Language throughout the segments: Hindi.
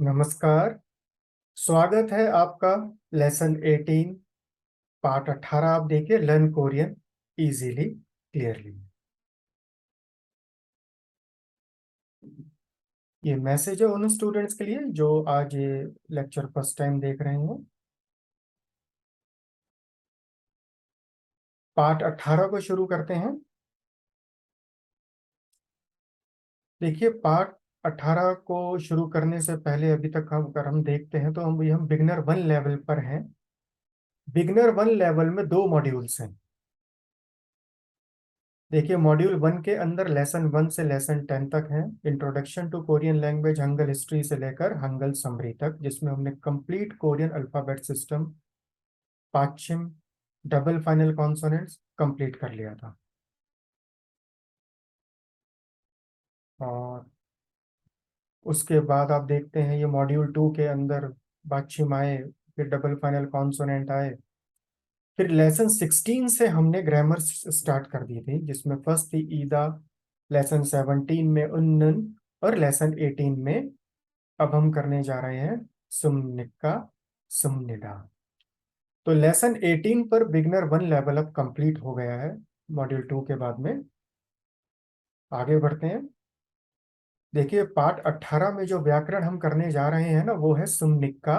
नमस्कार। स्वागत है आपका लेसन 18 पार्ट 18। आप देखिए लर्न कोरियन इजीली क्लियरली। ये मैसेज है उन स्टूडेंट्स के लिए जो आज ये लेक्चर फर्स्ट टाइम देख रहे हैं। पार्ट 18 को शुरू करते हैं। देखिए पार्ट 18 को शुरू करने से पहले अभी तक अगर हम देखते हैं तो हम बिगनर 1 लेवल पर हैं। बिगनर 1 लेवल में 2 मॉड्यूल्स हैं। देखिए मॉड्यूल 1 के अंदर लेसन 1 से लेसन 10 तक है। Introduction to Korean language Hangul history से लेकर हंगल समरी तक, जिसमें हमने कंप्लीट कोरियन अल्फाबेट सिस्टम, पाच्यम, डबल फाइनल कॉन्सोनेंट्स कंप्लीट कर लिया था। और उसके बाद आप देखते हैं ये मॉड्यूल 2 के अंदर बाच्छिम आए, फिर डबल फाइनल कॉन्सोनेंट आए। फिर लेसन 16 से हमने ग्रामर स्टार्ट कर दी थी, जिसमें फर्स्ट थी ईदा, लेसन 17 में उन्नन, और लेसन 18 में अब हम करने जा रहे हैं सुमनिका सुमनिदा। तो लेसन 18 पर बिगनर 1 लेवल अब कंप्लीट हो गया है मॉड्यूल 2 के बाद में। आगे बढ़ते हैं। देखिए पार्ट 18 में जो व्याकरण हम करने जा रहे हैं ना, वो है सुमनिका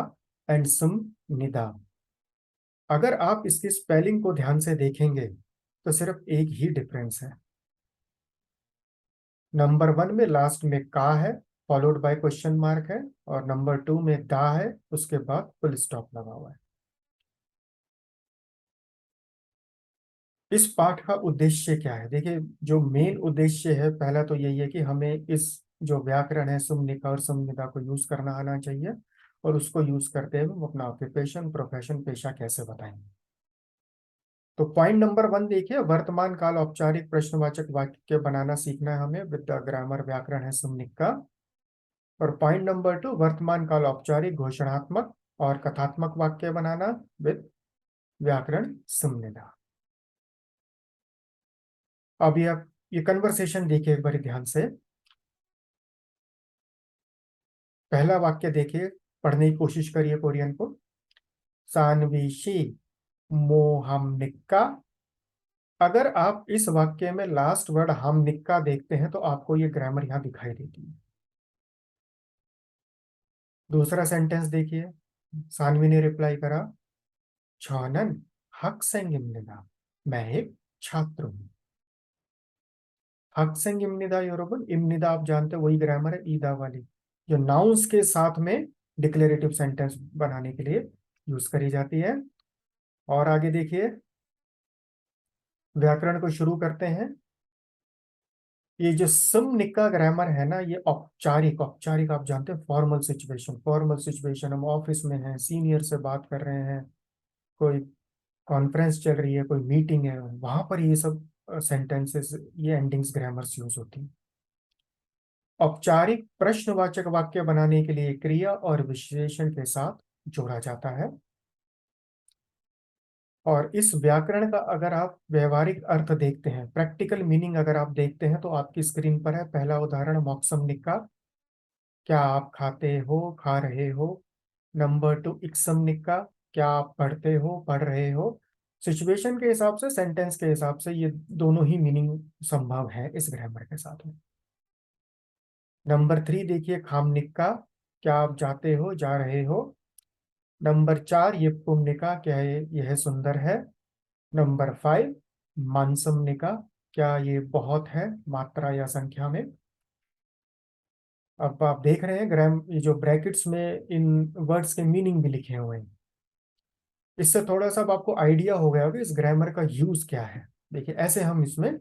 एंड सुमनिदा। अगर आप इसकी स्पेलिंग को ध्यान से देखेंगे तो सिर्फ एक ही डिफरेंस है। नंबर 1 में लास्ट में का है, फॉलोड बाय क्वेश्चन मार्क है, और नंबर 2 में दा है, उसके बाद फुल स्टॉप लगा हुआ है। इस पाठ का उद्देश्य क्या है? देखिए जो मेन उद्देश्य है, पहला तो यही है कि हमें इस जो व्याकरण है सुमनिका और सुमनिदा को यूज करना आना चाहिए, और उसको यूज करते हुए हम अपना ऑक्यूपेशन, प्रोफेशन, पेशा कैसे बताएंगे। तो पॉइंट नंबर 1 देखिए, वर्तमान काल औपचारिक प्रश्नवाचक वाक्य बनाना सीखना है हमें विद द ग्रामर व्याकरण है सुमनिका। और पॉइंट नंबर 2, वर्तमान काल औपचारिक घोषणात्मक और कथात्मक वाक्य बनाना विद व्याकरण सुमनिदा। अभी आप ये कन्वर्सेशन देखिए एक बार ध्यान से। पहला वाक्य देखिए, पढ़ने की कोशिश करिए कोरियन को। सानवीशी मोहमनिक्का। अगर आप इस वाक्य में लास्ट वर्ड हम निक्का देखते हैं तो आपको ये ग्रामर यहां दिखाई देती है। दूसरा सेंटेंस देखिए, सानवी ने रिप्लाई करा, छानन हक सेंग इम्निदा, मैं एक छात्र हूं। हक सेंग इम्निदा योरोबन, इम्निदा आप जानते हो वही ग्रामर है ईदा वाली, जो नाउन्स के साथ में डिक्लेरेटिव सेंटेंस बनाने के लिए यूज करी जाती है। और आगे देखिए, व्याकरण को शुरू करते हैं। ये जो समनिका ग्रामर है ना, ये औपचारिक, औपचारिक आप जानते हैं फॉर्मल सिचुएशन, फॉर्मल सिचुएशन, हम ऑफिस में हैं, सीनियर से बात कर रहे हैं, कोई कॉन्फ्रेंस चल रही है, कोई मीटिंग है, वहां पर ये सब सेंटेंसेस, ये एंडिंग्स ग्रामर्स यूज होती हैं। औपचारिक प्रश्नवाचक वाक्य बनाने के लिए क्रिया और विशेषण के साथ जोड़ा जाता है। और इस व्याकरण का अगर आप व्यवहारिक अर्थ देखते हैं, प्रैक्टिकल मीनिंग अगर आप देखते हैं, तो आपकी स्क्रीन पर है पहला उदाहरण मॉक्समनिक का, क्या आप खाते हो, खा रहे हो। नंबर 2 इक्समनिक का, क्या आप पढ़ते हो, पढ़ रहे हो। सिचुएशन के हिसाब से, सेंटेंस के हिसाब से ये दोनों ही मीनिंग संभव है इस ग्रामर के साथ में। नंबर 3 देखिए खामनिक का, क्या आप जाते हो, जा रहे हो। नंबर 4 ये पुण्यका, क्या है यह सुंदर है। नंबर 5 मानसमनिका, क्या ये बहुत है मात्रा या संख्या में। अब आप देख रहे हैं ग्राम, ये जो ब्रैकेट्स में इन वर्ड्स के मीनिंग भी लिखे हुए हैं। इससे थोड़ा सा अब आपको आइडिया हो गया होगा इस ग्रामर का यूज क्या है। देखिए ऐसे हम इसमें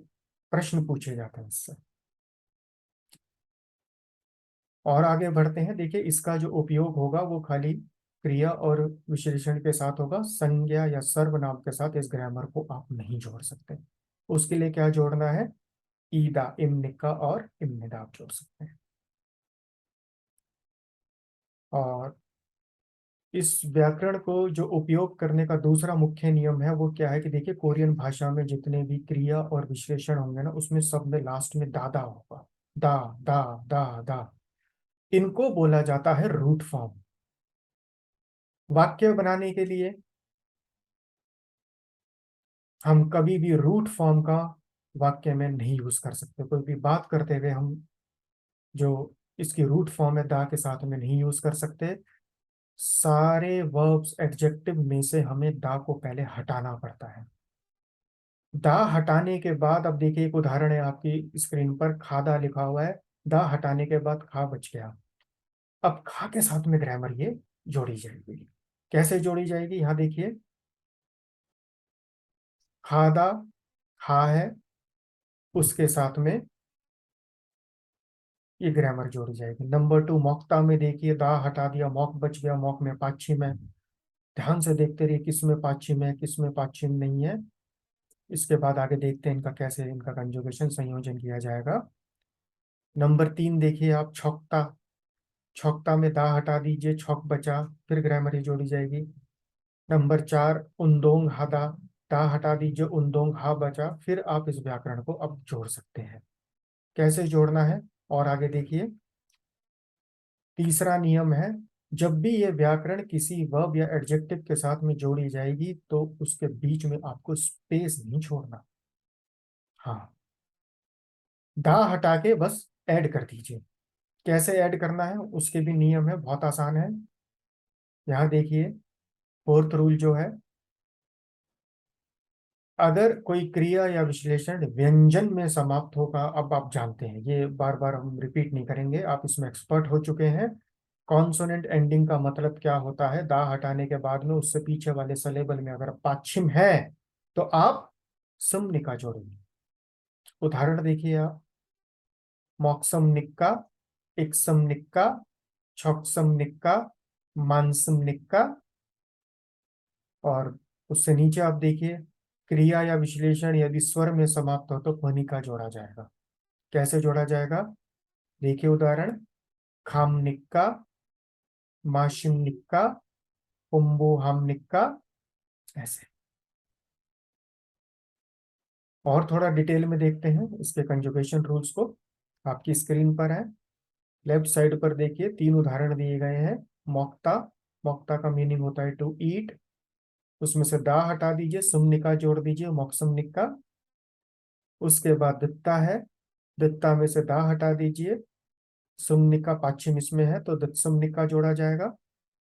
प्रश्न पूछे जाते हैं इससे। और आगे बढ़ते हैं। देखिए इसका जो उपयोग होगा वो खाली क्रिया और विशेषण के साथ होगा, संज्ञा या सर्वनाम के साथ इस ग्रामर को आप नहीं जोड़ सकते। उसके लिए क्या जोड़ना है, ईदा, इम्निका और इम्निदा आप जोड़ सकते हैं। और इस व्याकरण को जो उपयोग करने का दूसरा मुख्य नियम है वो क्या है कि देखिए कोरियन भाषा में जितने भी क्रिया और विशेषण होंगे ना, उसमें सब में लास्ट में दादा होगा। दा दा दा दा। इनको बोला जाता है रूट फॉर्म। वाक्य बनाने के लिए हम कभी भी रूट फॉर्म का वाक्य में नहीं यूज कर सकते। कोई भी बात करते हुए हम जो इसकी रूट फॉर्म है दा के साथ में नहीं यूज कर सकते। सारे वर्ब्स एडजेक्टिव में से हमें दा को पहले हटाना पड़ता है। दा हटाने के बाद अब देखिए एक उदाहरण है आपकी स्क्रीन पर, खादा लिखा हुआ है, दा हटाने के बाद खा बच गया। अब खा के साथ में ग्रामर ये जोड़ी जाएगी। कैसे जोड़ी जाएगी, यहां देखिए, खादा खा है, उसके साथ में ये ग्रामर जोड़ी जाएगी। नंबर 2 मौक्ता में देखिए, दा हटा दिया, मौक बच गया, मौक में पाछिम है। ध्यान से देखते रहिए किस में पाछिम है किस में पाछिम नहीं है। इसके बाद आगे देखते हैं इनका कैसे इनका कंजुगेशन संयोजन किया जाएगा। नंबर 3 देखिए आप, छौकता, छौकता में दा हटा दीजिए, छौक बचा, फिर ग्रामर ही जोड़ी जाएगी। नंबर 4 उन्दोंग हादा, दा हटा दीजिए, उन्दोंग हा बचा, फिर आप इस व्याकरण को अब जोड़ सकते हैं। कैसे जोड़ना है और आगे देखिए। तीसरा नियम है, जब भी ये व्याकरण किसी वर्ब या एडजेक्टिव के साथ में जोड़ी जाएगी तो उसके बीच में आपको स्पेस नहीं छोड़ना। हाँ, दा हटा के बस ऐड कर दीजिए। कैसे ऐड करना है उसके भी नियम है, बहुत आसान है। यहाँ देखिए, फोर्थ रूल जो है, अगर कोई क्रिया या विश्लेषण व्यंजन में समाप्त होगा, अब आप जानते हैं, ये बार बार हम रिपीट नहीं करेंगे, आप इसमें एक्सपर्ट हो चुके हैं। कॉन्सोनेंट एंडिंग का मतलब क्या होता है, दा हटाने के बाद में उससे पीछे वाले सलेबल में अगर पाछिम है तो आप समनिका जोड़ेंगे। उदाहरण देखिए आप, मॉक्सम निक्का, इक्सम निक्का, छॉक्सम निक्का, मानसम निक्का। और उससे नीचे आप देखिए, क्रिया या विश्लेषण यदि स्वर में समाप्त हो तो ध्वनिका जोड़ा जाएगा। कैसे जोड़ा जाएगा, देखिए उदाहरण, खाम निक्का, माशिम निक्का, कुंभो हम निक्का, ऐसे। और थोड़ा डिटेल में देखते हैं इसके कंजुगेशन रूल्स को, आपकी स्क्रीन पर है। लेफ्ट साइड पर देखिए 3 उदाहरण दिए गए हैं। मौक्ता, मौक्ता का मीनिंग होता है टू ईट, उसमें से दा हटा दीजिए, सुमनिका जोड़ दीजिए, मोक्सम निक्का। उसके बाद दित्ता है, दित्ता में से दा हटा दीजिए, सुमनिका पाच्छिम इसमें है तो दित्सुमनिका जोड़ा जाएगा,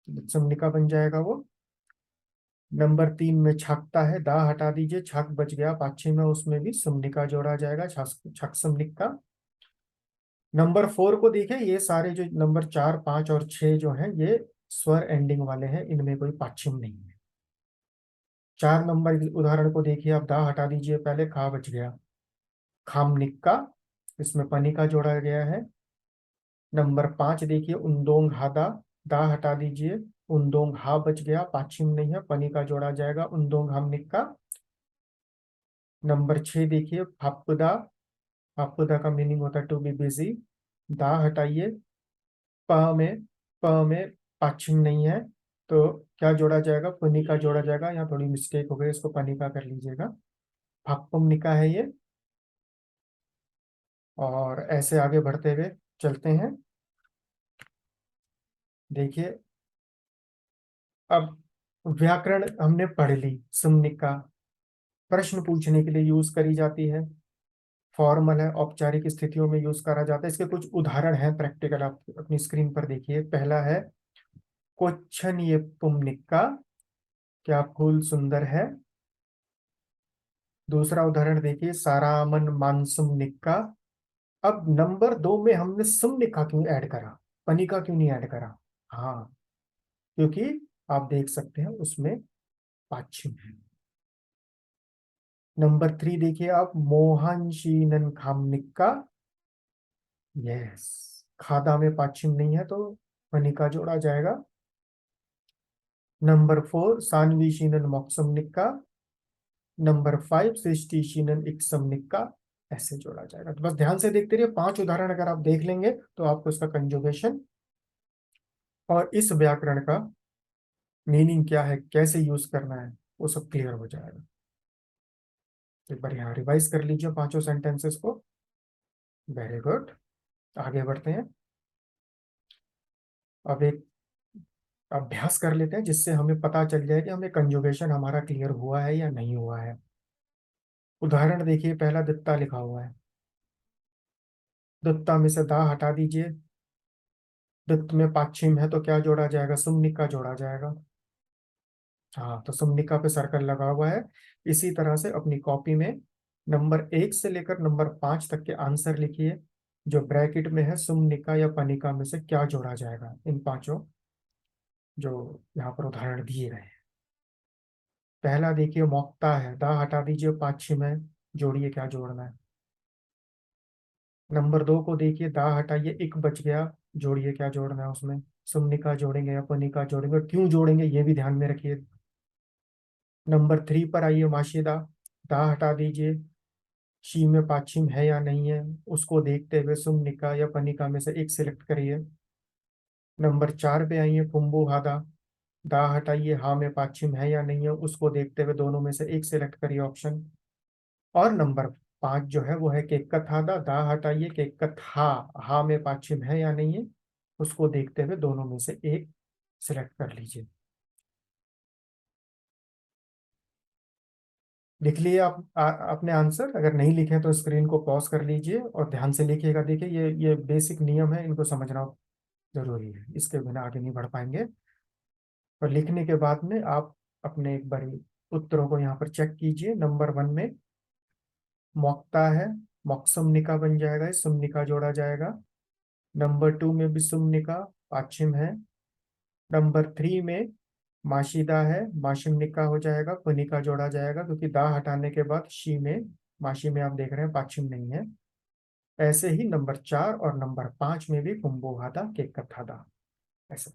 दित्सुमनिका बन जाएगा वो। नंबर 3 में छाकता है, दा हटा दीजिए, छाक बच गया, पाच्छिम है, उसमें भी सुमनिका जोड़ा जाएगा, छक सुमनिका। नंबर 4 को देखिए, ये सारे जो नंबर 4, 5 और 6 जो हैं ये स्वर एंडिंग वाले हैं, इनमें कोई पाच्छिम नहीं है। 4 नंबर उदाहरण को देखिए आप, दा हटा दीजिए, पहले खा बच गया, खाम निक्का, इसमें पनिका जोड़ा गया है। नंबर 5 देखिए, उन्दोंग हादा, दा हटा दीजिए, उन्दोंग हा बच गया, पाछिम नहीं है, पनिका जोड़ा जाएगा, उन्दोंग हम निक्का। नंबर 6 देखिए, फाप्पदा, फाप्पदा का मीनिंग होता है टू बी बिजी, दा हटाइए, प में, प में पाछिम नहीं है तो क्या जोड़ा जाएगा, पनिका जोड़ा जाएगा। यहाँ थोड़ी मिस्टेक हो गई, इसको पनिका कर लीजिएगा, फाप्पम निका है ये। और ऐसे आगे बढ़ते हुए चलते हैं। देखिए, अब व्याकरण हमने पढ़ ली, समनिका प्रश्न पूछने के लिए यूज करी जाती है, फॉर्मल है, औपचारिक स्थितियों में यूज करा जाता है। इसके कुछ उदाहरण हैं प्रैक्टिकल, आप अपनी स्क्रीन पर देखिए। पहला है कोच्छन ये पुमनिका, क्या फूल सुंदर है। दूसरा उदाहरण देखिए, सारामन मानसुम निक्का। अब नंबर 2 में हमने सुमनिका क्यों ऐड करा, पनिका क्यों नहीं ऐड करा? हाँ, क्योंकि आप देख सकते हैं उसमें पाछिम है। नंबर 3 देखिए आप, मोहन शीनन खामनिक्का, यस, खादा में पाछिम नहीं है तो फनिका जोड़ा जाएगा। नंबर 4 सानवी शीनन मोक्सम निक्का। नंबर 5 सृष्टि शीनन इक्सम निक्का, ऐसे जोड़ा जाएगा। तो बस ध्यान से देखते रहिए, 5 उदाहरण अगर आप देख लेंगे तो आपको इसका कंजुगेशन और इस व्याकरण का मीनिंग क्या है, कैसे यूज करना है, वो सब क्लियर हो जाएगा। एक बार यहाँ रिवाइज कर लीजिए पांचों सेंटेंसेस को। वेरी गुड, आगे बढ़ते हैं। अब एक अभ्यास कर लेते हैं जिससे हमें पता चल जाए कि हमें कंजुगेशन हमारा क्लियर हुआ है या नहीं हुआ है। उदाहरण देखिए, पहला दित्ता लिखा हुआ है, दित्ता में से दा हटा दीजिए। दित्त में पाछिम है तो क्या जोड़ा जाएगा? सुम्निका जोड़ा जाएगा। हाँ, तो सुम्निका पे सर्कल लगा हुआ है। इसी तरह से अपनी कॉपी में नंबर 1 से लेकर नंबर 5 तक के आंसर लिखिए। जो ब्रैकेट में है, सुम्निका या पनिका में से क्या जोड़ा जाएगा, इन पांचों जो यहाँ पर उदाहरण दिए गए हैं। पहला देखिए, मौक्ता है, दा हटा दीजिए, पाछिम है, जोड़िए क्या जोड़ना है। नंबर 2 को देखिए, दा हटाइए, इक बच गया, जोड़िए क्या जोड़ना है उसमें। सुम्निका जोड़ेंगे या पनिका जोड़ेंगे, और क्यों जोड़ेंगे ये भी ध्यान में रखिए। नंबर 3 पर आइए, माशिदा, दा हटा दीजिए, शी में पाछिम है या नहीं है, उसको देखते हुए सुम्निका या पनिका में से एक सिलेक्ट करिए। नंबर 4 पे आइए, फुम्बू हादा, दा हटाइए, हा में पाछिम है या नहीं है, उसको देखते हुए दोनों में से एक सिलेक्ट करिए ऑप्शन। और नंबर 5 जो है वो है केक्कत हादा, दा हटाइए, केक्कत हा में पाछिम है या नहीं है, उसको देखते हुए दोनों में से एक सिलेक्ट कर लीजिए। लिख लिए आप अपने आंसर? अगर नहीं लिखे तो स्क्रीन को पॉज कर लीजिए और ध्यान से लिखिएगा। देखिए, ये बेसिक नियम है, इनको समझना जरूरी है, इसके बिना आगे नहीं बढ़ पाएंगे। और लिखने के बाद में आप अपने एक बार उत्तरों को यहाँ पर चेक कीजिए। नंबर 1 में मौक्ता है, मौक्सुमनिका बन जाएगा, इस सुमनिका जोड़ा जाएगा। नंबर 2 में भी सुमनिका, पाछिम है। नंबर 3 में माशिदा है, माशिमनिका हो जाएगा, पुनिका जोड़ा जाएगा, क्योंकि दा हटाने के बाद शी में, माशी में आप देख रहे हैं पाछिम नहीं है। ऐसे ही नंबर 4 और नंबर 5 में भी कुंभोहादा के कथादा। ऐसे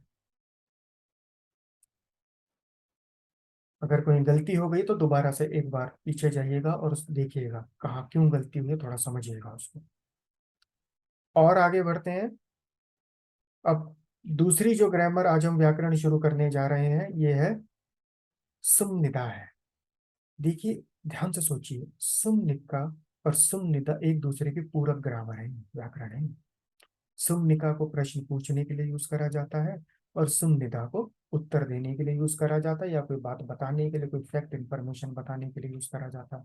अगर कोई गलती हो गई तो दोबारा से एक बार पीछे जाइएगा और देखिएगा कहाँ क्यों गलती हुई है, थोड़ा समझिएगा उसको। और आगे बढ़ते हैं। अब दूसरी जो ग्रामर आज हम व्याकरण शुरू करने जा रहे हैं, ये है सुमनिदा है। देखिए, ध्यान से सोचिए, सुमनिका और सुमनिदा एक दूसरे के पूरक ग्रामर है, व्याकरण है। सुमनिका को प्रश्न पूछने के लिए यूज करा जाता है, और सुमनिदा को उत्तर देने के लिए यूज करा जाता है, या कोई बात बताने के लिए, कोई फैक्ट इंफॉर्मेशन बताने के लिए यूज करा जाता है।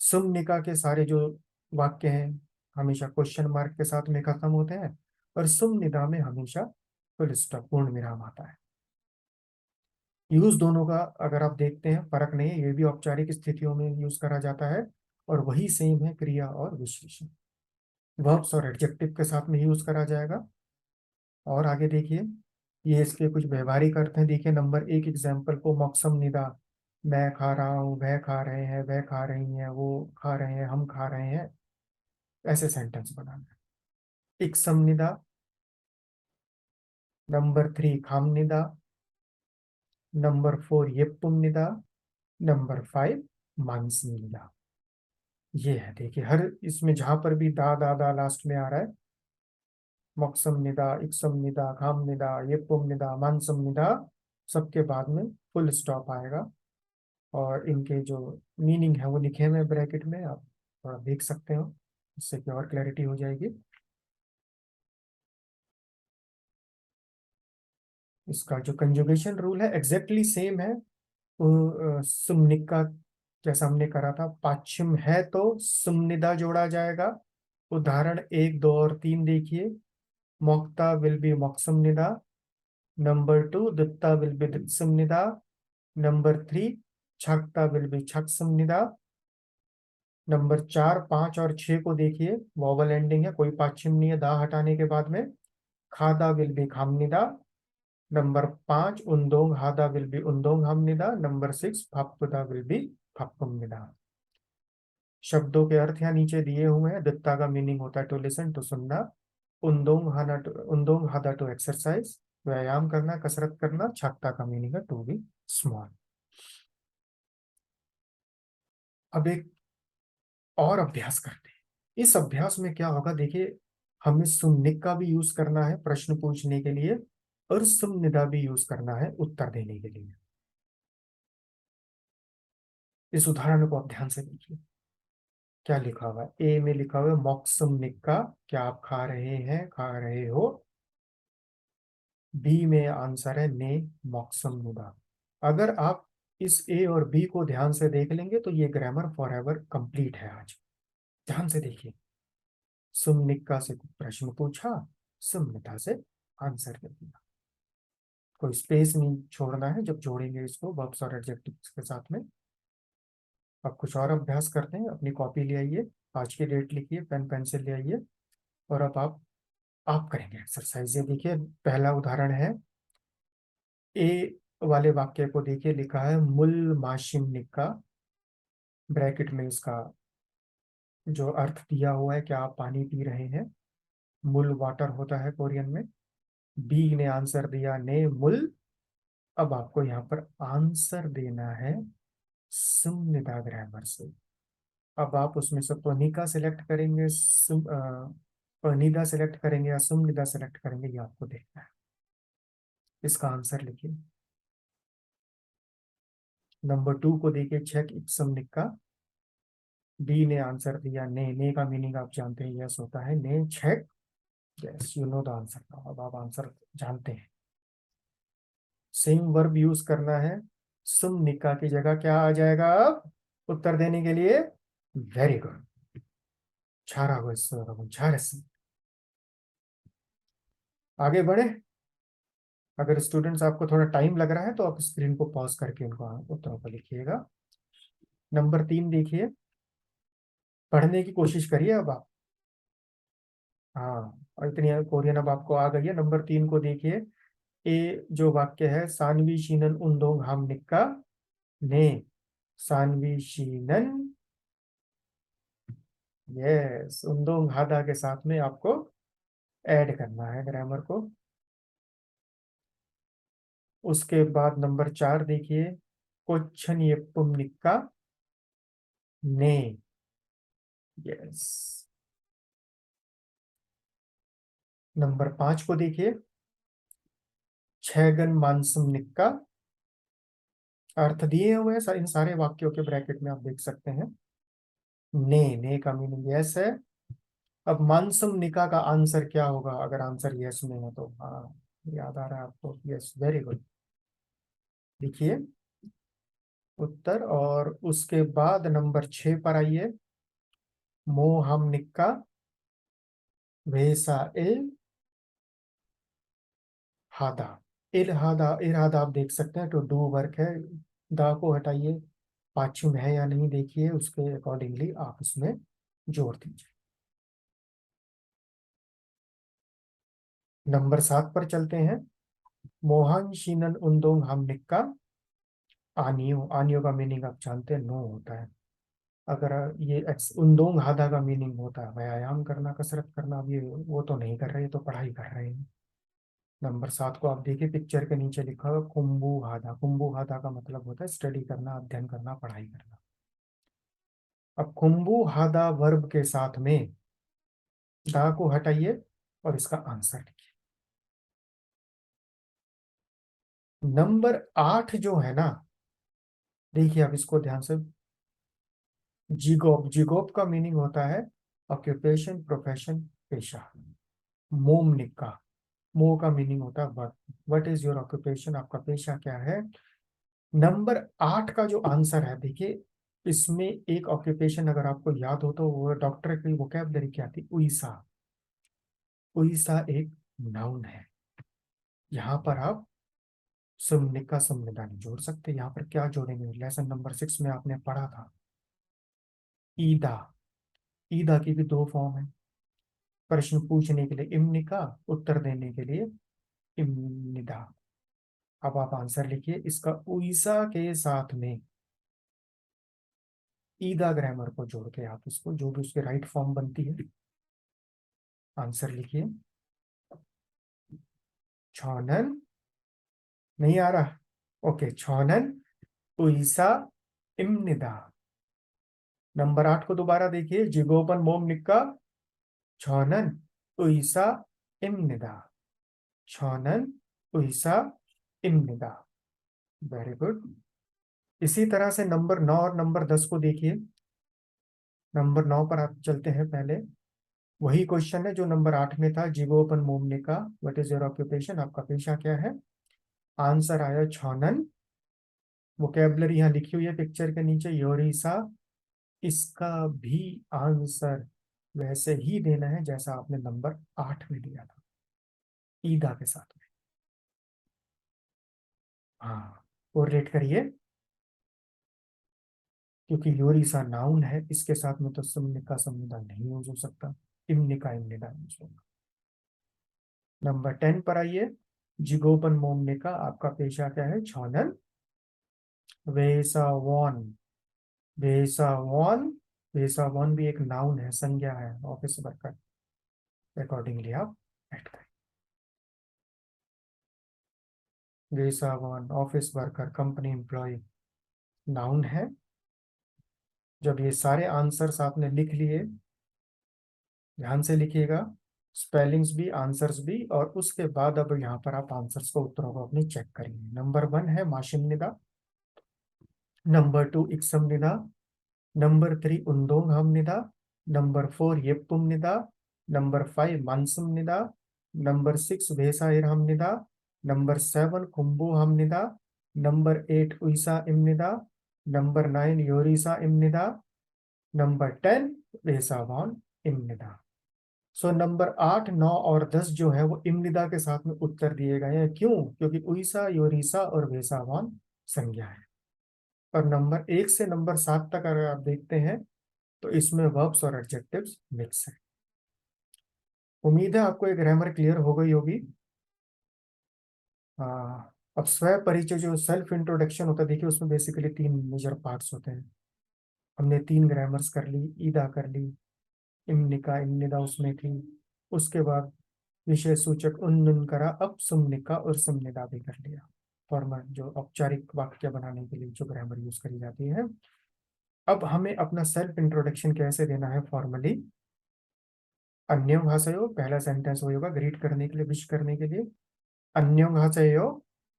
सुमनिका के सारे जो वाक्य हैं हमेशा क्वेश्चन मार्क के साथ में खत्म होते हैं, और सुमनिदा में हमेशा फुल स्टॉप, पूर्ण विराम आता है। यूज दोनों का अगर आप देखते हैं फर्क नहीं है, ये भी औपचारिक स्थितियों में यूज करा जाता है, और वही सेम है क्रिया और विशेषण। वर्ब्स और एडजेक्टिव के साथ में यूज करा जाएगा। और आगे देखिए, ये इसके कुछ व्यवहारिक अर्थ हैं। देखिए, नंबर 1 एग्जाम्पल को, मौसम निदा, मैं खा रहा हूँ, वह खा रहे हैं, वह खा रही हैं, वो खा रहे हैं, हम खा रहे हैं, ऐसे सेंटेंस बनाना है। इक्सम निदा। नंबर 3 खाम निदा। नंबर 4 येपुम निदा। नंबर 5 मानस निदा। ये है, देखिए हर इसमें जहां पर भी दा दा दा लास्ट में आ रहा है, मौसम निदा, इक्सम निदा, खाम निदा, येपुम निदा, मानसम निदा, सबके बाद में फुल स्टॉप आएगा। और इनके जो मीनिंग है वो लिखे हुए ब्रैकेट में, आप थोड़ा देख सकते हो, इससे की और क्लैरिटी हो जाएगी। इसका जो कंजुगेशन रूल है एग्जैक्टली सेम है। सुमनिका जैसा हमने करा था, पाछिम है तो सुमनिदा जोड़ा जाएगा। उदाहरण 1, 2 और 3 देखिए। मोक्ता विल बी मोक्सम निदा। नंबर 2 दित्ता विल बी दित्सम निदा। नंबर 3 छक्ता विल बी छक्सम निदा। नंबर 4, 5 और 6 को देखिए, वॉवल एंडिंग है, कोई पाछिम नहीं है दा हटाने के बाद में। खादा विल बी खामनिदा। नंबर 5 उन्दोंग हादा विल बी उन्दोंग हमनिदा। नंबर 6 फप्पदा विल बी फप्पमनिदा। शब्दों के अर्थ यहाँ नीचे दिए हुए हैं। दित्ता का मीनिंग होता है टू लिसन, टू सुनना। उन्दोंग हादा टू एक्सरसाइज, व्यायाम करना, कसरत करना। छक्ता का मीनिंग है टू बी स्मॉल। अब एक और अभ्यास करते हैं। इस अभ्यास में क्या होगा, देखिए, हमें सुमनिक का भी यूज करना है प्रश्न पूछने के लिए, और सुमनिदा भी यूज करना है उत्तर देने के लिए। इस उदाहरण को आप ध्यान से देखिए। क्या लिखा हुआ है? ए में लिखा हुआ है मौसम निक्का, क्या आप खा रहे हैं, खा रहे हो? बी में आंसर है ने मॉक्सम नुदा। अगर आप इस ए और बी को ध्यान से देख लेंगे तो ये ग्रामर फॉर एवर कंप्लीट है आज। ध्यान से देखिए, सुमनिका से प्रश्न पूछा, सुमनिता से आंसर दे दिया। कोई स्पेस नहीं छोड़ना है जब जोड़ेंगे इसको वर्ब्स और एडजेक्टिव्स के साथ में। अब कुछ और अभ्यास करते हैं। अपनी कॉपी ले आइए, आज की डेट लिखिए, पेन पेंसिल ले आइए, और अब आप करेंगे एक्सरसाइज। ये देखिए, पहला उदाहरण है, ए वाले वाक्य को देखिए, लिखा है मुल माशिम निक्का, ब्रैकेट में इसका जो अर्थ दिया हुआ है, क्या आप पानी पी रहे हैं, मुल वाटर होता है कोरियन में। बी ने आंसर दिया ने मुल। अब आपको यहाँ पर आंसर देना है सुमनिदा ग्रामर से। अब आप उसमें से पनिका सिलेक्ट करेंगे, पनिदा सिलेक्ट करेंगे या सुमनिदा सिलेक्ट करेंगे, ये आपको देखना है। इसका आंसर लिखिए। नंबर 2 को देखिए, चेक इप्सम निक्का। बी ने आंसर दिया ने का मीनिंग आप जानते हैं, यस होता है, ने check, yes you know the answer. अब आप आंसर जानते हैं। सेम वर्ब यूज करना है, सुम निका की जगह क्या आ जाएगा अब उत्तर देने के लिए? वेरी गुड, झारस। आगे बढ़े। अगर स्टूडेंट्स आपको थोड़ा टाइम लग रहा है तो आप स्क्रीन को पॉज करके उनको उत्तरों को लिखिएगा। नंबर 3 देखिए, पढ़ने की कोशिश करिए अब आप। हाँ, और इतनी कोरियन अब आपको आ गई है। नंबर 3 को देखिए, ए जो वाक्य है, सानवी शीनन उन्दोंग हम निक्का ने, सानवी शीनन, यस, उन्दोंग हादा के साथ में आपको ऐड करना है ग्रामर को। उसके बाद नंबर 4 देखिए, कोच्छन ये पुम निक्का ने, यस। नंबर 5 को देखिए, छगन मानसम निक्का। अर्थ दिए हुए हैं इन सारे वाक्यों के, ब्रैकेट में आप देख सकते हैं। ने का मीनिंग यस है। अब मानसम निका का आंसर क्या होगा? अगर आंसर यस में है तो, हाँ, याद आ रहा है आपको, यस, वेरी गुड। देखिए उत्तर। और उसके बाद नंबर 6 पर आइए, मोहम निक्का वेसा इल हादा। इरहादा, इरहादा आप देख सकते हैं, टू डू वर्क है। दा को हटाइए, पाछू में है या नहीं देखिए, उसके अकॉर्डिंगली आप उसमें जोड़ दीजिए। नंबर 7 पर चलते हैं, मोहन शीनन उन्दोंग हम निक्का आनियो। आनियो का मीनिंग आप जानते हैं, नो होता है। अगर ये उन्दोंग हादा का मीनिंग होता है व्यायाम करना, कसरत करना। अब ये वो तो नहीं कर रहे, तो पढ़ाई कर रहे हैं। नंबर 7 को आप देखिए, पिक्चर के नीचे लिखा हुआ कुंभू हादा। कुंभू हादा का मतलब होता है स्टडी करना, अध्ययन करना, पढ़ाई करना। अब कुंभू हादा वर्ब के साथ में दा को हटाइए और इसका आंसर लिखिए। नंबर 8 जो है ना, देखिए आप इसको ध्यान से, जिगोप। जिगोप का मीनिंग होता है ऑक्यूपेशन, प्रोफेशन, पेशा। मोम निक्का, मो का मीनिंग होता है work. What is your occupation, आपका पेशा क्या है? नंबर 8 का जो आंसर है, देखिए इसमें एक ऑक्यूपेशन अगर आपको याद हो तो वो डॉक्टर की वोकैबुलरी क्या थी? उइसा। उइसा एक नाउन है। यहाँ पर आप सुमनिका सुमनिदा नहीं जोड़ सकते। यहाँ पर क्या जोड़ेंगे? लेसन नंबर 6 में आपने पढ़ा था, ईदा। ईदा की भी 2 फॉर्म है, प्रश्न पूछने के लिए इम्निका, उत्तर देने के लिए इम्निदा। अब आप आंसर लिखिए। इसका उइसा के साथ में ईदा ग्रामर को जोड़ के आप इसको, जो भी उसकी राइट फॉर्म बनती है, आंसर लिखिए। छौनन, नहीं आ रहा? ओके, छौनन उइसा इम्निदा। नंबर 8 को दोबारा देखिए, जिगोपन मोम निक्का छौनन उइसा इम्निदा। छौनन उइसा इम्निदा, वेरी गुड। इसी तरह से नंबर 9 और नंबर 10 को देखिए। नंबर 9 पर आप चलते हैं पहले, वही क्वेश्चन है जो नंबर 8 में था, जीवोपन मोमनिका, व्हाट इज योर ऑक्यूपेशन, आपका पेशा क्या है। आंसर आया छौनन। वोकेबलरी यहाँ लिखी हुई है पिक्चर के नीचे, योरीसा। इसका भी आंसर वैसे ही देना है जैसा आपने नंबर 8 में दिया था, ईदा के साथ में। हाँ, और रेट करिए, क्योंकि योरीसा नाउन है, इसके साथ में तो समनिका समनिदा नहीं यूज हो सकता, इमनिका इमनिदा यूज होगा। नंबर 10 पर आइए। जिगोपन मोमनिका, आपका पेशा क्या है, छौनन। वेसावॉन, वेसावॉन, वेसावॉन भी एक नाउन है, संज्ञा है, ऑफिस वर्कर। अकॉर्डिंगली आप ऐड करें। वेसावॉन office worker, company employ, noun है। जब ये सारे आंसर्स आपने लिख लिए, ध्यान से लिखिएगा, स्पेलिंग्स भी आंसर्स भी, और उसके बाद अब यहाँ पर आप आंसर्स को, उत्तरों को अपनी चेक करेंगे। नंबर 1 है माशिमनिदा, नंबर 2 इक्समनिदा, नंबर 3 उंदोंग हमनिदा, नंबर 4 येप्पुमनिदा, नंबर 5 मानसुमनिदा, नंबर 6 भेसाइर हमनिदा, नंबर 7 कुंबू हमनिदा, नंबर 8 उइसा इमनिदा, नंबर 9 योरिसा इमनिदा, नंबर 10 वेसावान इमनिदा। सो नंबर 8, 9 और 10 जो है वो इमनिदा के साथ में उत्तर दिए गए हैं। क्यों? क्योंकि उइसा, योरिसा और वेसावान संज्ञा है। और नंबर 1 से नंबर 7 तक अगर आप देखते हैं तो इसमें वर्ब्स और एडजेक्टिव्स मिक्स है। उम्मीद है आपको ये ग्रामर क्लियर हो गई होगी। अब स्व परिचय जो सेल्फ इंट्रोडक्शन होता है, देखिए उसमें बेसिकली 3 मेजर पार्ट्स होते हैं। हमने 3 ग्रामर्स कर ली, ईदा कर ली, इमनिका इमनिदा उसमें थी। उसके बाद विषय सूचक उन नुन करा, अब सुमनिका और सुमनिदा भी कर लिया। फॉर्मल जो औपचारिक वाक्य बनाने के लिए जो ग्रामर यूज करी जाती है। अब हमें अपना सेल्फ इंट्रोडक्शन कैसे देना है फॉर्मली। अन्य भाषाओं, पहला सेंटेंस वो होगा ग्रीट करने के लिए, विश करने के लिए। अन्य भाषाओं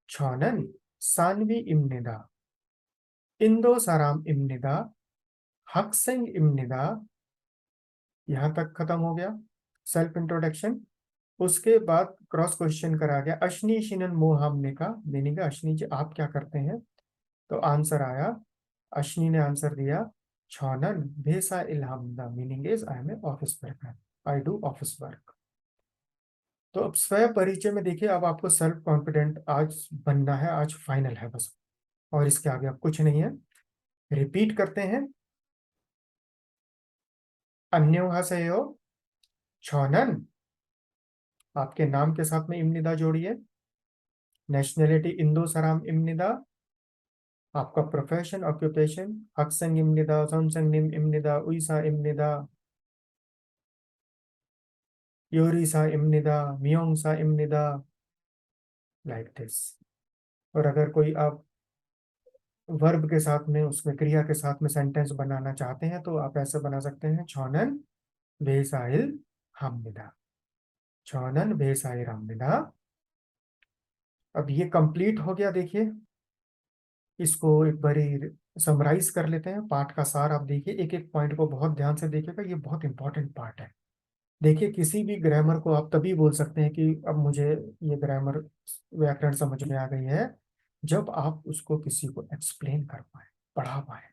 छौनन सानवी इमनिदा, इंदो साराम इमनिदा, हक्सेंग इमनिदा। यहां तक खत्म हो गया सेल्फ इंट्रोडक्शन। उसके बाद क्रॉस क्वेश्चन करा गया, अश्नी शिनन मोहामने का मीनिंग है, अश्नी जी आप क्या करते हैं। तो आंसर आया, अश्नी ने आंसर दिया छौनन भेसा इल्हामदा, meaning is I am a office worker, I do office work. तो अब स्व परिचय में देखिए, अब आपको सेल्फ कॉन्फिडेंट आज बनना है, आज फाइनल है बस, और इसके आगे अब कुछ नहीं है। रिपीट करते हैं। अन्योहासेयो छौनन, आपके नाम के साथ में इमनिदा जोड़िए। नेशनैलिटी इंदो सराम इमनिदा, आपका प्रोफेशन ऑक्यूपेशन हक्संग इमनिदा, सोनसंग निम इमनिदा, उइसा इमनिदा, योरिसा इमनिदा, मियोंगसा इमनिदा, लाइक दिस। और अगर कोई आप वर्ब के साथ में, उसमें क्रिया के साथ में सेंटेंस बनाना चाहते हैं तो आप ऐसे बना सकते हैं, छौनन बेसाइल हामिदा, छौनन बेसाइल हामिदा। अब ये कंप्लीट हो गया। देखिए इसको एक बारी समराइज कर लेते हैं, पाठ का सार। आप देखिए एक एक पॉइंट को बहुत ध्यान से देखिएगा, ये बहुत इंपॉर्टेंट पार्ट है। देखिए किसी भी ग्रामर को आप तभी बोल सकते हैं कि अब मुझे ये ग्रामर व्याकरण समझ में आ गई है, जब आप उसको किसी को एक्सप्लेन कर पाए, पढ़ा पाए,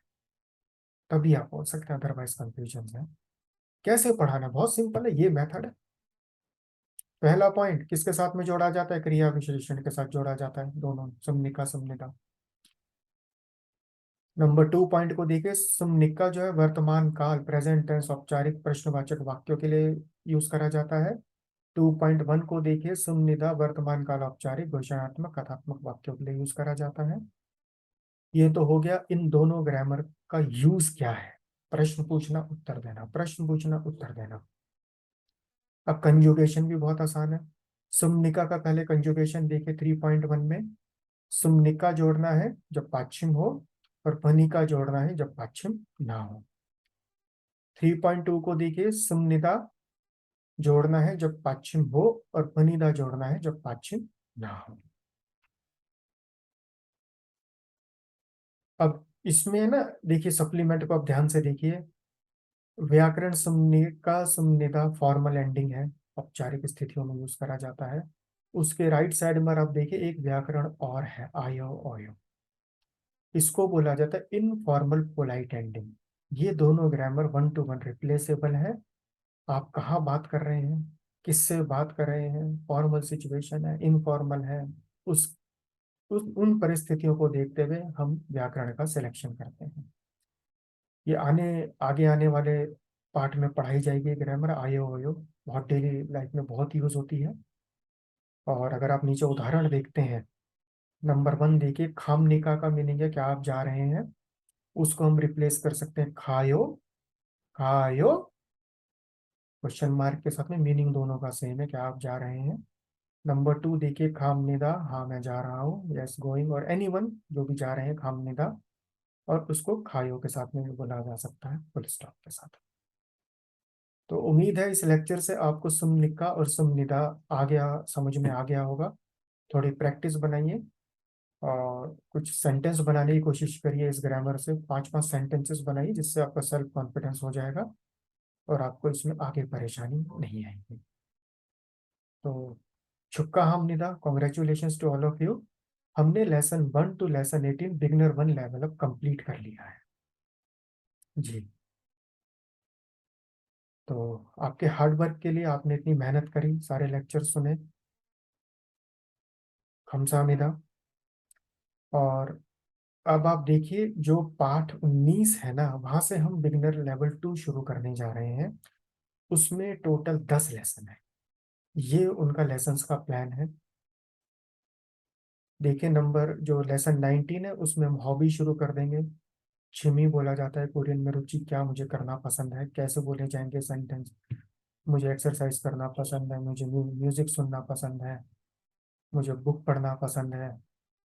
तभी आप बोल सकते हैं, अदरवाइज कंफ्यूजन है। कैसे पढ़ाना, बहुत सिंपल है, ये मेथड है। पहला पॉइंट किसके साथ में जोड़ा जाता है, क्रिया विशेषण के साथ जोड़ा जाता है, दोनों समनिका समनिका। नंबर 2 पॉइंट को देखिए, समनिका जो है वर्तमान काल प्रेजेंट टेंस औपचारिक प्रश्नवाचक वाक्यों के लिए यूज करा जाता है। 2.1 को देखिए, समनिदा वर्तमान काल औपचारिक घोषणात्मक कथात्मक वाक्यों के लिए यूज करा जाता है। ये तो हो गया इन दोनों ग्रामर का यूज क्या है, प्रश्न पूछना उत्तर देना, प्रश्न पूछना उत्तर देना। अब कंजुगेशन भी बहुत आसान है। सुमनिका का पहले कंजुगेशन देखिए 3.1 में, सुमनिका जोड़ना है जब पाछिम हो, और भनिका जोड़ना है जब पाछिम ना हो। 3.2 को देखिए, सुमनिदा जोड़ना है जब पाछिम हो, और भनिदा जोड़ना है जब पाछिम ना हो। अब इसमें ना देखिए, सप्लीमेंट को आप ध्यान से देखिए, व्याकरण समनिका समनिदा फॉर्मल एंडिंग है, औपचारिक स्थितियों में यूज करा जाता है। उसके राइट साइड में आप देखिए एक व्याकरण और है, आयो ओयो, इसको बोला जाता है इनफॉर्मल पोलाइट एंडिंग। ये दोनों grammar one two one replaceable है। आप कहाँ बात कर रहे हैं, किससे बात कर रहे हैं, फॉर्मल सिचुएशन है, इनफॉर्मल है, उन परिस्थितियों को देखते हुए हम व्याकरण का सिलेक्शन करते हैं। ये आगे आने वाले पार्ट में पढ़ाई जाएगी ग्रामर, आयो ओयो बहुत डेली लाइफ में बहुत यूज होती है। और अगर आप नीचे उदाहरण देखते हैं, नंबर 1 देखिए, खामनिका का मीनिंग है क्या आप जा रहे हैं, उसको हम रिप्लेस कर सकते हैं खायो, खायो, क्वेश्चन मार्क के साथ में, मीनिंग दोनों का सेम है, क्या आप जा रहे हैं। नंबर 2 देखिए, खामनिदा, हाँ मैं जा रहा हूँ, यस गोइंग, और एनी वन जो भी जा रहे हैं, खामनिदा, और उसको खायो के साथ में भी बोला जा सकता है, फुल स्टॉप के साथ। तो उम्मीद है इस लेक्चर से आपको सुमनिका और सुमनिदा आ गया, समझ में आ गया होगा। थोड़ी प्रैक्टिस बनाइए और कुछ सेंटेंस बनाने की कोशिश करिए, इस ग्रामर से 5-5 सेंटेंसेस बनाइए, जिससे आपका सेल्फ कॉन्फिडेंस हो जाएगा और आपको इसमें आगे परेशानी नहीं आएगी। तो शुक्का हमनिदा, congratulation to all of you. हमने lesson 1 to lesson 18 beginner 1 level up complete कर लिया है जी। तो आपके हार्ड वर्क के लिए, आपने इतनी मेहनत करी, सारे लेक्चर सुने, खमसामिदा। और अब आप देखिए जो पाठ 19 है ना, वहां से हम बिगनर लेवल 2 शुरू करने जा रहे हैं। उसमें टोटल 10 लेसन है, ये उनका लेसन्स का प्लान है। देखिए नंबर जो लेसन 19 है, उसमें हम हॉबी शुरू कर देंगे। छिमी बोला जाता है कोरियन में, रुचि क्या मुझे करना पसंद है, कैसे बोले जाएंगे सेंटेंस। मुझे एक्सरसाइज करना पसंद है, मुझे म्यूजिक सुनना पसंद है, मुझे बुक पढ़ना पसंद है,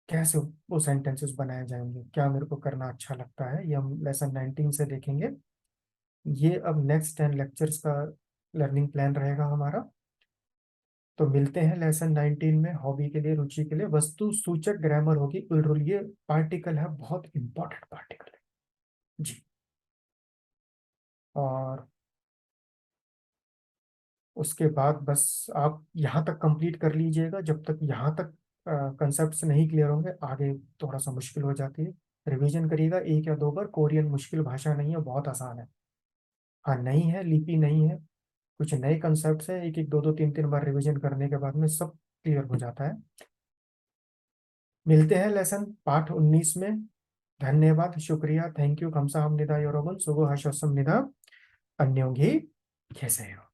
कैसे वो सेंटेंसेस बनाए जाएंगे, क्या मेरे को करना अच्छा लगता है, ये हम लेसन 19 से देखेंगे। ये अब नेक्स्ट 10 लेक्चर्स का लर्निंग प्लान रहेगा हमारा। तो मिलते हैं लेसन 19 में, हॉबी के लिए, रुचि के लिए। वस्तु सूचक ग्रामर होगी उलरुल, ये पार्टिकल है, बहुत इंपॉर्टेंट पार्टिकल है जी। और उसके बाद बस आप यहाँ तक कंप्लीट कर लीजिएगा, जब तक यहाँ तक कंसेप्ट नहीं क्लियर होंगे आगे थोड़ा सा मुश्किल हो जाती है। रिवीजन करिएगा 1 या 2 बार, कोरियन मुश्किल भाषा नहीं है, बहुत आसान है। हाँ नहीं है, लिपि नहीं है, कुछ नए कंसेप्ट है, एक एक दो दो तीन तीन बार रिवीजन करने के बाद में सब क्लियर हो जाता है। मिलते हैं लेसन पाठ 19 में। धन्यवाद, शुक्रिया, थैंक यू, 감사합니다 여러분, 수고하셨습니다, 안녕히 계세요।